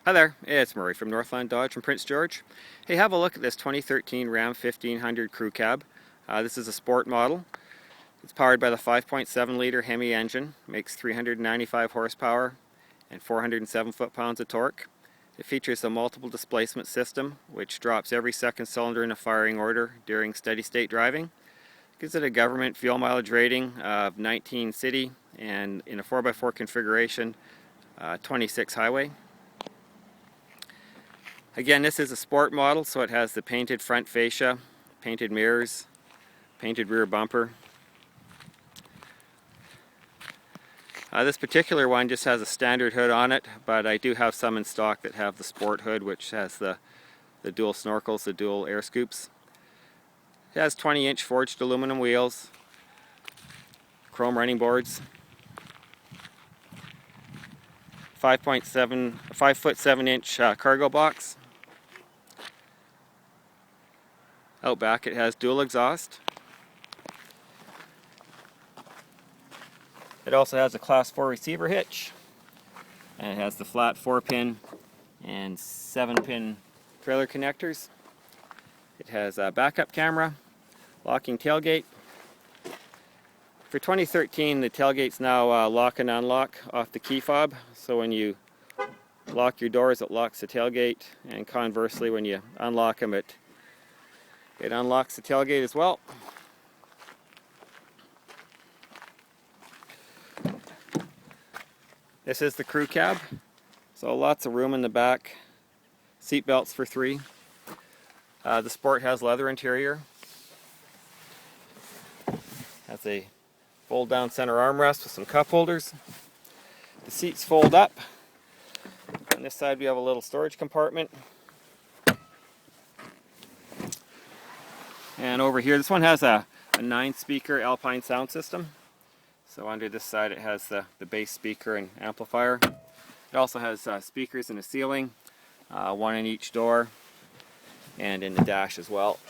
Hi there, it's Murray from Northland Dodge from Prince George. Hey, have a look at this 2013 Ram 1500 Crew Cab. This is a sport model. It's powered by the 5.7 liter Hemi engine, makes 395 horsepower and 407 foot-pounds of torque. It features a multiple displacement system which drops every second cylinder in a firing order during steady state driving. Gives it a government fuel mileage rating of 19 city and in a 4x4 configuration 26 highway. Again, this is a sport model, so it has the painted front fascia, painted mirrors, painted rear bumper. This particular one just has a standard hood on it, but I do have some in stock that have the sport hood, which has the dual snorkels, the dual air scoops. It has 20-inch forged aluminum wheels, chrome running boards, 5'7" cargo box. Out back it has dual exhaust. It also has a class 4 receiver hitch, and it has the flat 4-pin and 7-pin trailer connectors. It has a backup camera, locking tailgate. For 2013, the tailgate's now lock and unlock off the key fob, so when you lock your doors it locks the tailgate, and conversely when you unlock them it unlocks the tailgate as well. This is the crew cab, so lots of room in the back, seat belts for 3. The Sport has leather interior, has a fold down center armrest with some cup holders. The seats fold up. On this side we have a little storage compartment. And over here, this one has a 9-speaker Alpine sound system. So under this side it has the bass speaker and amplifier. It also has speakers in the ceiling, one in each door, and in the dash as well.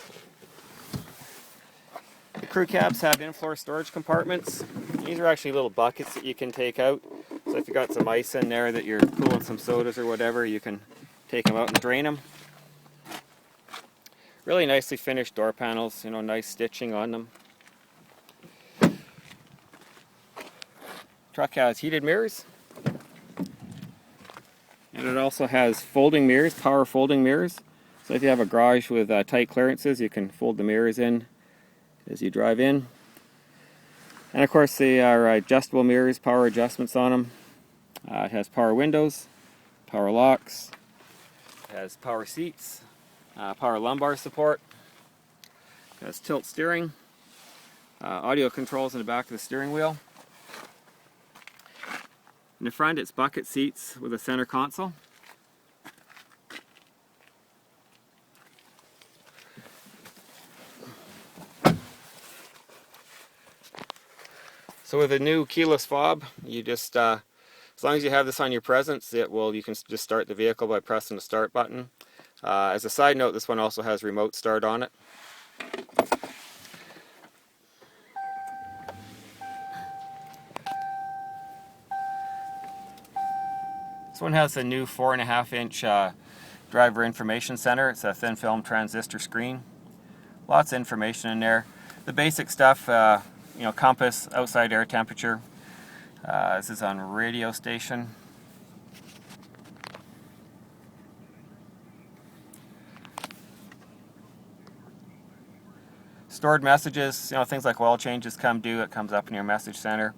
The crew cabs have in-floor storage compartments. These are actually little buckets that you can take out. So if you've got some ice in there that you're cooling some sodas or whatever, you can take them out and drain them. Really nicely finished door panels, nice stitching on them. Truck has heated mirrors, and it also has folding mirrors, power folding mirrors. So if you have a garage with tight clearances, you can fold the mirrors in as you drive in. And of course they are adjustable mirrors, power adjustments on them. It has power windows, power locks, it has power seats, power lumbar support, it has tilt steering, audio controls in the back of the steering wheel. In the front it's bucket seats with a center console. So with a new keyless fob, you just, as long as you have this on your presence, you can just start the vehicle by pressing the start button. As a side note, this one also has remote start on it. This one has a new 4.5-inch driver information center. It's a thin film transistor screen. Lots of information in there. The basic stuff, compass, outside air temperature. This is on radio station. Stored messages, things like oil changes come due, it comes up in your message center.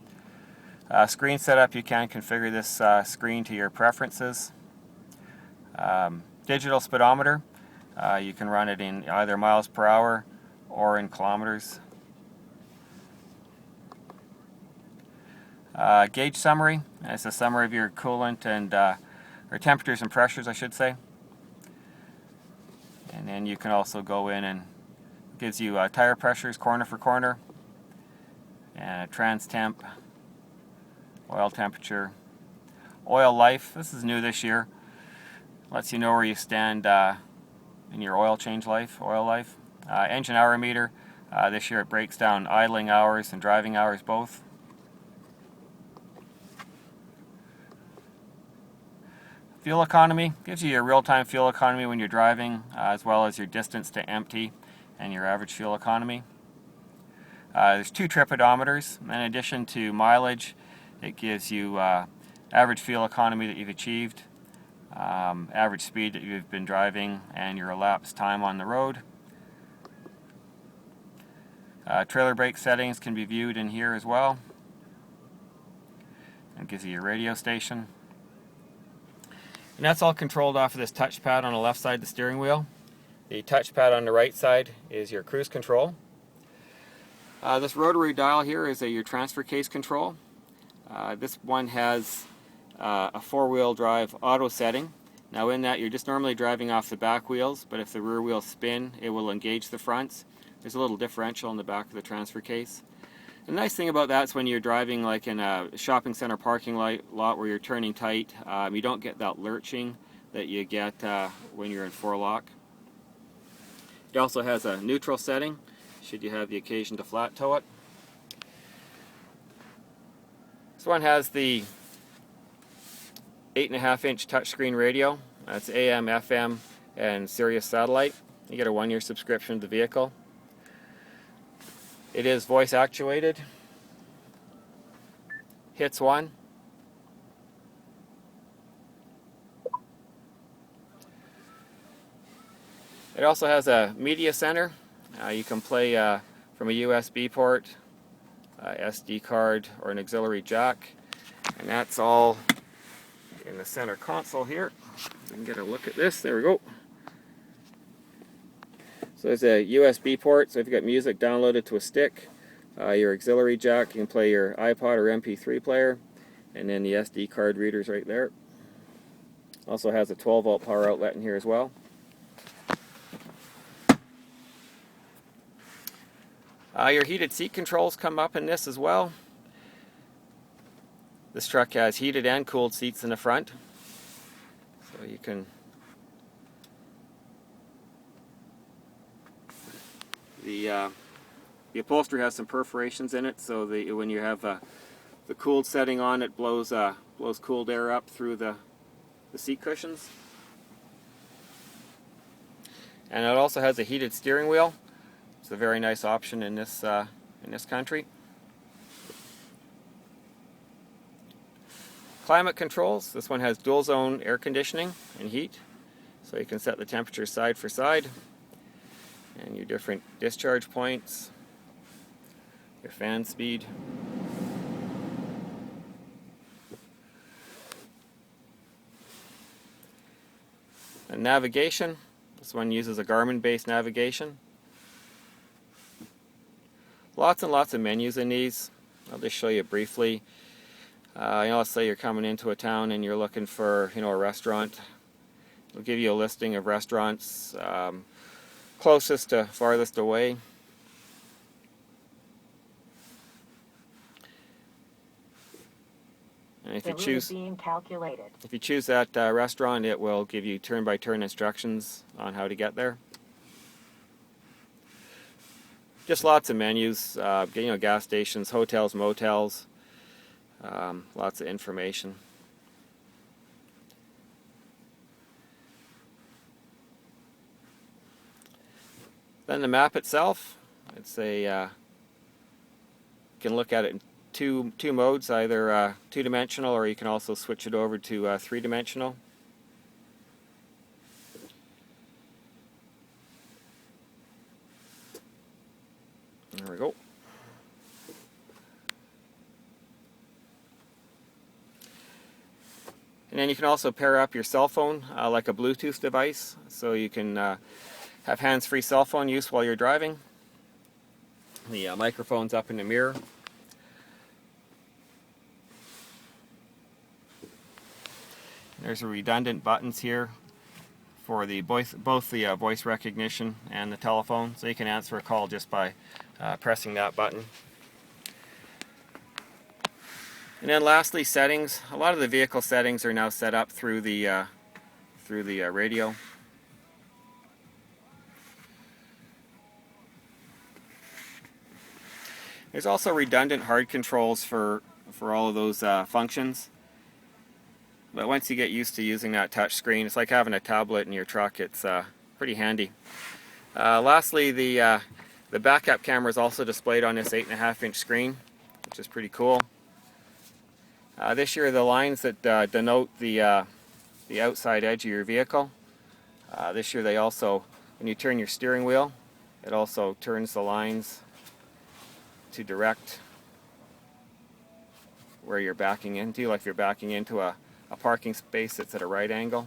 Screen setup, you can configure this screen to your preferences. Digital speedometer, you can run it in either miles per hour or in kilometers. Gauge summary, it's a summary of your coolant and or temperatures and pressures, I should say. And then you can also go in and it gives you tire pressures corner for corner, and a trans temp, oil temperature, oil life. This is new this year. Lets you know where you stand in your oil change life, oil life. Engine hour meter. This year it breaks down idling hours and driving hours both. Fuel economy gives you your real-time fuel economy when you're driving, as well as your distance to empty and your average fuel economy. There's 2 trip odometers. In addition to mileage, it gives you average fuel economy that you've achieved, average speed that you've been driving, and your elapsed time on the road. Trailer brake settings can be viewed in here as well. It gives you your radio station. And that's all controlled off of this touchpad on the left side of the steering wheel. The touchpad on the right side is your cruise control. This rotary dial here is your transfer case control. This one has a 4-wheel drive auto setting. Now in that, you're just normally driving off the back wheels, but if the rear wheels spin, it will engage the fronts. There's a little differential in the back of the transfer case. The nice thing about that is when you're driving like in a shopping center parking lot where you're turning tight, you don't get that lurching that you get when you're in 4-lock. It also has a neutral setting, should you have the occasion to flat tow it. This one has the 8.5-inch touchscreen radio. That's AM, FM, and Sirius satellite. You get a 1-year subscription to the vehicle. It is voice actuated. Hits 1. It also has a media center. You can play from a USB port, SD card, or an auxiliary jack. And that's all in the center console here. We can get a look at this. There we go. So there's a USB port, so if you've got music downloaded to a stick, your auxiliary jack, you can play your iPod or MP3 player, and then the SD card reader's right there. Also has a 12-volt power outlet in here as well. Your heated seat controls come up in this as well. This truck has heated and cooled seats in the front, so you can the upholstery has some perforations in it, so when you have the cooled setting on, it blows cooled air up through the seat cushions. And it also has a heated steering wheel. It's a very nice option in this country. Climate controls. This one has dual zone air conditioning and heat, so you can set the temperature side for side, and your different discharge points, your fan speed. And navigation. This one uses a Garmin-based navigation. Lots and lots of menus in these. I'll just show you briefly. Let's say you're coming into a town and you're looking for, a restaurant. It'll give you a listing of restaurants closest to farthest away. And if you choose that restaurant, it will give you turn-by-turn instructions on how to get there. Just lots of menus, gas stations, hotels, motels, lots of information. Then the map itself, it's you can look at it in two modes, either two-dimensional, or you can also switch it over to three-dimensional. There we go. And then you can also pair up your cell phone like a Bluetooth device, so you can have hands-free cell phone use while you're driving. The microphone's up in the mirror. There's a redundant buttons here for the both the voice recognition and the telephone, so you can answer a call just by pressing that button. And then lastly, settings. A lot of the vehicle settings are now set up through the radio. There's also redundant hard controls for all of those functions. but once you get used to using that touch screen, it's like having a tablet in your truck. It's pretty handy. Lastly, the backup camera is also displayed on this 8.5-inch screen, which is pretty cool. This year, the lines that denote the outside edge of your vehicle. This year, they also, when you turn your steering wheel, it also turns the lines to direct where you're backing into, like if you're backing into a parking space that's at a right angle.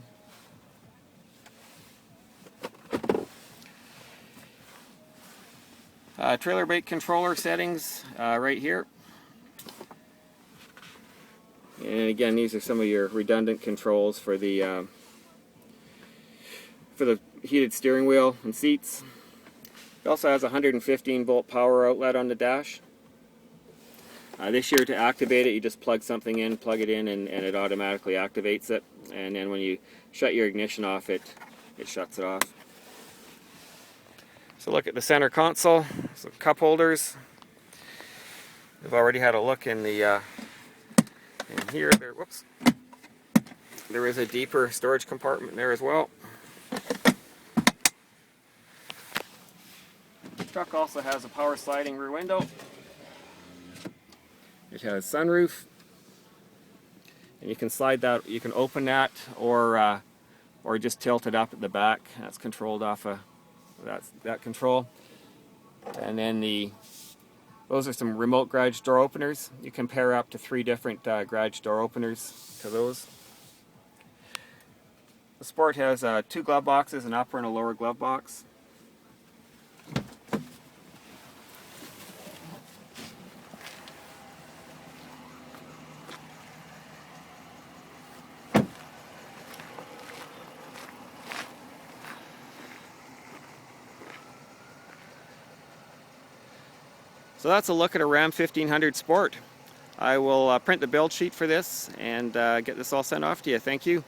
Trailer brake controller settings right here. And again, these are some of your redundant controls for the heated steering wheel and seats. It also has a 115-volt power outlet on the dash. This year, to activate it, you just plug something in, plug it in, and it automatically activates it. And then when you shut your ignition off, it shuts it off. So look at the center console. So cup holders. We've already had a look in the in here. Whoops. There is a deeper storage compartment there as well. The truck also has a power sliding rear window. It has sunroof, and you can slide that. You can open that, or just tilt it up at the back. That's controlled off of that control. And then those are some remote garage door openers. You can pair up to 3 different garage door openers to those. The Sport has 2 glove boxes, an upper and a lower glove box. So that's a look at a Ram 1500 Sport. I will print the build sheet for this and get this all sent off to you. Thank you.